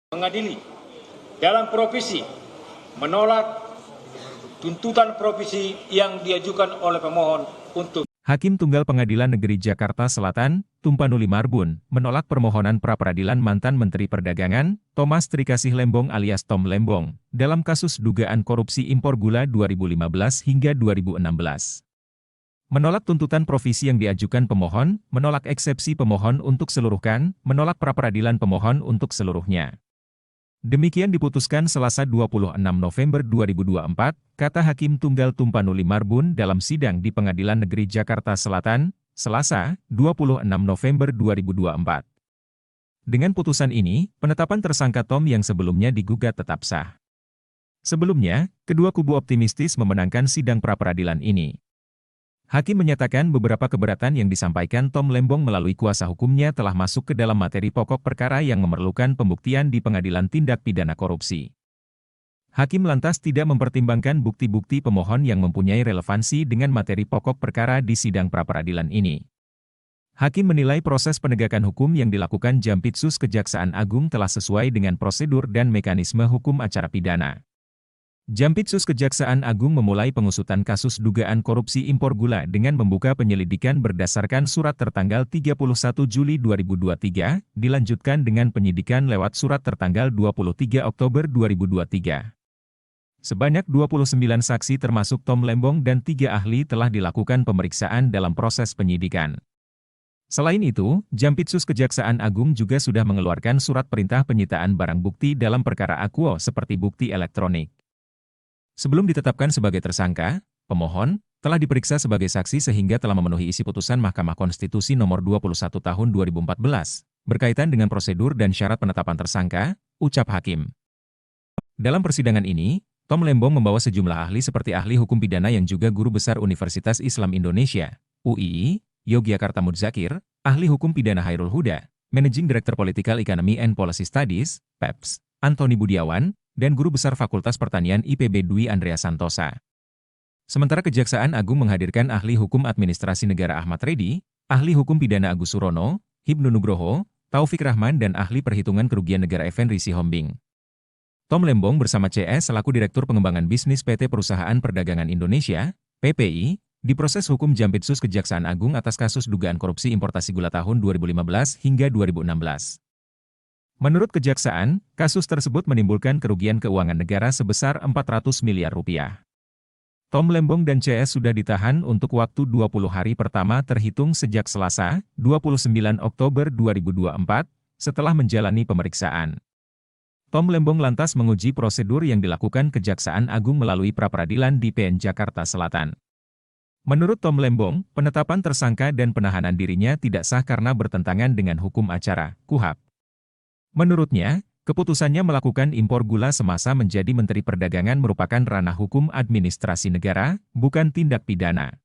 mengadili dalam provisi menolak tuntutan provisi yang diajukan oleh pemohon untuk Hakim Tunggal Pengadilan Negeri Jakarta Selatan, Tumpanuli Marbun, menolak permohonan pra-peradilan mantan Menteri Perdagangan, Thomas Trikasih Lembong alias Tom Lembong, dalam kasus dugaan korupsi impor gula 2015 hingga 2016. Menolak tuntutan provisi yang diajukan pemohon, menolak eksepsi pemohon untuk seluruhkan, menolak pra-peradilan pemohon untuk seluruhnya. Demikian diputuskan Selasa 26 November 2024, kata Hakim Tunggal Tumpanuli Marbun dalam sidang di Pengadilan Negeri Jakarta Selatan, Selasa, 26 November 2024. Dengan putusan ini, penetapan tersangka Tom yang sebelumnya digugat tetap sah. Sebelumnya, kedua kubu optimistis memenangkan sidang pra-peradilan ini. Hakim menyatakan beberapa keberatan yang disampaikan Tom Lembong melalui kuasa hukumnya telah masuk ke dalam materi pokok perkara yang memerlukan pembuktian di Pengadilan Tindak Pidana Korupsi. Hakim lantas tidak mempertimbangkan bukti-bukti pemohon yang mempunyai relevansi dengan materi pokok perkara di sidang pra-peradilan ini. Hakim menilai proses penegakan hukum yang dilakukan Jampitsus Kejaksaan Agung telah sesuai dengan prosedur dan mekanisme hukum acara pidana. Jampitsus Kejaksaan Agung memulai pengusutan kasus dugaan korupsi impor gula dengan membuka penyelidikan berdasarkan surat tertanggal 31 Juli 2023, dilanjutkan dengan penyidikan lewat surat tertanggal 23 Oktober 2023. Sebanyak 29 saksi termasuk Tom Lembong dan 3 ahli telah dilakukan pemeriksaan dalam proses penyidikan. Selain itu, Jampitsus Kejaksaan Agung juga sudah mengeluarkan surat perintah penyitaan barang bukti dalam perkara akuo seperti bukti elektronik. Sebelum ditetapkan sebagai tersangka, pemohon telah diperiksa sebagai saksi sehingga telah memenuhi isi putusan Mahkamah Konstitusi Nomor 21 Tahun 2014, berkaitan dengan prosedur dan syarat penetapan tersangka, ucap Hakim. Dalam persidangan ini, Tom Lembong membawa sejumlah ahli seperti ahli hukum pidana yang juga guru besar Universitas Islam Indonesia, UII, Yogyakarta Mudzakir, ahli hukum pidana Hairul Huda, Managing Director Political Economy and Policy Studies, PEPS, Antoni Budiawan, dan Guru Besar Fakultas Pertanian IPB Dwi Andrea Santosa. Sementara Kejaksaan Agung menghadirkan ahli hukum administrasi negara Ahmad Reddy, ahli hukum pidana Agus Surono, Hibnu Nugroho, Taufik Rahman dan ahli perhitungan kerugian negara Effendi Sihombing. Tom Lembong bersama CS selaku Direktur Pengembangan Bisnis PT Perusahaan Perdagangan Indonesia, PPI, diproses hukum Jampitsus Kejaksaan Agung atas kasus dugaan korupsi importasi gula tahun 2015 hingga 2016. Menurut Kejaksaan, kasus tersebut menimbulkan kerugian keuangan negara sebesar 400 miliar rupiah. Tom Lembong dan CS sudah ditahan untuk waktu 20 hari pertama terhitung sejak Selasa, 29 Oktober 2024, setelah menjalani pemeriksaan. Tom Lembong lantas menguji prosedur yang dilakukan Kejaksaan Agung melalui pra-peradilan di PN Jakarta Selatan. Menurut Tom Lembong, penetapan tersangka dan penahanan dirinya tidak sah karena bertentangan dengan hukum acara, KUHAP. Menurutnya, keputusannya melakukan impor gula semasa menjadi Menteri Perdagangan merupakan ranah hukum administrasi negara, bukan tindak pidana.